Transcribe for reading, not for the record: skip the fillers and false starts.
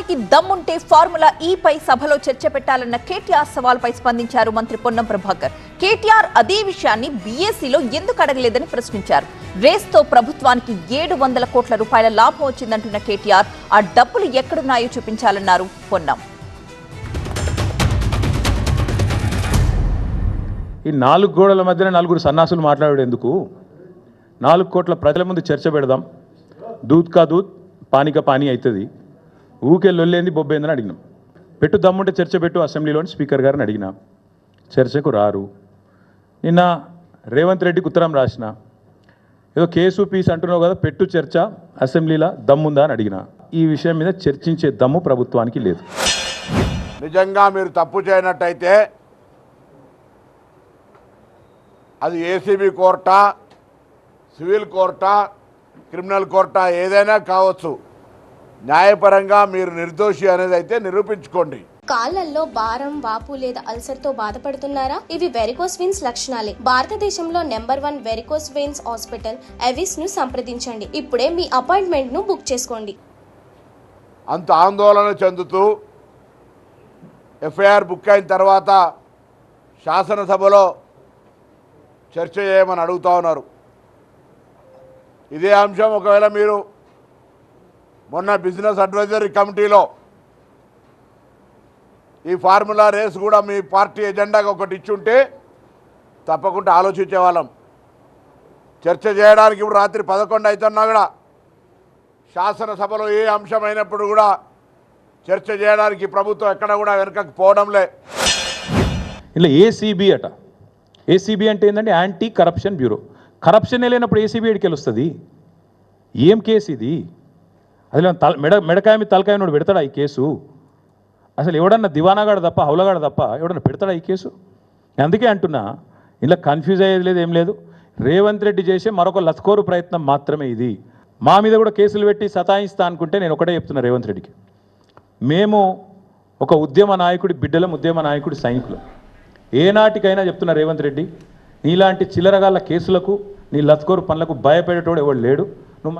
ప్రభుత్వానికి దమ్ముంటే ఫార్ములా ఈ పై సభలో చర్చ పెట్టాలన్న కేటీఆర్ సవాల్పై స్పందించారు మంత్రి పొన్నం ప్రభాకర్. కేటీఆర్ అదే విషయాన్ని బీఏసీలో ఎందుకు అడగలేదని ప్రశ్నించారు. రేస్తో ప్రభుత్వానికి 700 కోట్ల రూపాయల లాభం వచ్చిందంటున్న కేటీఆర్ ఆ డబ్బులు ఎక్కడున్నాయో చూపించాలన్నారు పొన్నం. ఈ 4 గోడల మధ్యన 4 సన్నాసులు మాట్లాడేందుకు 4 కోట్ల ప్రజల ముందు చర్చ పెడదాం. దూద్ కా దూద్ పానీ కా పానీ అవుతుంది. ఊకే లొల్లేంది బొబ్బేందని అడిగినాం. పెట్టు దమ్ముంటే చర్చ పెట్టు అసెంబ్లీలోని స్పీకర్ గారిని అడిగినా చర్చకు రారు. నిన్న రేవంత్ రెడ్డికి ఉత్తరం రాసిన ఏదో కేసు పీస్ అంటున్నావు కదా, పెట్టు చర్చ అసెంబ్లీలో దమ్ముందా అని అడిగినా. ఈ విషయం మీద చర్చించే దమ్ము ప్రభుత్వానికి లేదు. నిజంగా మీరు తప్పు చేయనట్టయితే అది ఏసీబీ కోర్టా, సివిల్ కోర్టా, క్రిమినల్ కోర్టా ఏదైనా కావచ్చు. న్యాయపరంగా మీరు నిర్దోషి అనేది అయితే నిరూపించుకోండి. కాళ్లలో భారం, వాపు లేదా అల్సర్ తో బాధపడుతున్నారా? ఇవి వెరికోస్ వెయిన్స్ లక్షణాలే. భారతదేశంలో నెంబర్ 1 వెరికోస్ వెయిన్స్ హాస్పిటల్ ఎవిస్ ను సంప్రదించండి. ఇప్పుడే మీ అపాయింట్మెంట్ ను బుక్ చేసుకోండి. అంత ఆందోళన చెందుతూ ఎఫ్ఐఆర్ బుక్ అయిన తర్వాత శాసనసభలో చర్చ చేయమని అడుగుతా ఉన్నారు. ఇదే అంశం ఒకవేళ మీరు మొన్న బిజినెస్ అడ్వైజరీ కమిటీలో ఈ ఫార్ములా రేస్ కూడా మీ పార్టీ ఎజెండాగా ఒకటి ఇచ్చుంటే తప్పకుండా ఆలోచించే వాళ్ళం. చర్చ చేయడానికి ఇప్పుడు రాత్రి 11 అవుతున్నా కూడా శాసనసభలో ఏ అంశం అయినప్పుడు కూడా చర్చ చేయడానికి ప్రభుత్వం ఎక్కడ కూడా వెనకకు పోవడంలే. ఇలా ఏసీబీ అట. ఏసీబీ అంటే ఏంటంటే యాంటీ కరప్షన్ బ్యూరో. కరప్షన్ లేనప్పుడు ఏసీబీ ఎడికి వస్తుంది? ఏం కేసు ఇది? అసలు మెడకాయ మీద తలకాయ నోడు పెడతాడా ఈ కేసు? అసలు ఎవడన్నా దివానాగాడు తప్ప, హౌలగాడు తప్ప ఎవడన్నా పెడతాడా ఈ కేసు? అందుకే అంటున్నా, ఇలా కన్ఫ్యూజ్ అయ్యేది లేదు, ఏం లేదు. రేవంత్ రెడ్డి చేసే మరొక లస్కోరు ప్రయత్నం మాత్రమే ఇది. మా మీద కూడా కేసులు పెట్టి సతాయిస్తా అనుకుంటే నేను ఒకటే చెప్తున్నా రేవంత్ రెడ్డికి, మేము ఒక ఉద్యమ నాయకుడి బిడ్డలం, ఉద్యమ నాయకుడి సైనికులం. ఏనాటికైనా చెప్తున్నా రేవంత్ రెడ్డి, నీలాంటి చిల్లరగాళ్ళ కేసులకు, నీ లస్కోరు పనులకు భయపడేటోడు ఎవడు లేడు. నువ్వు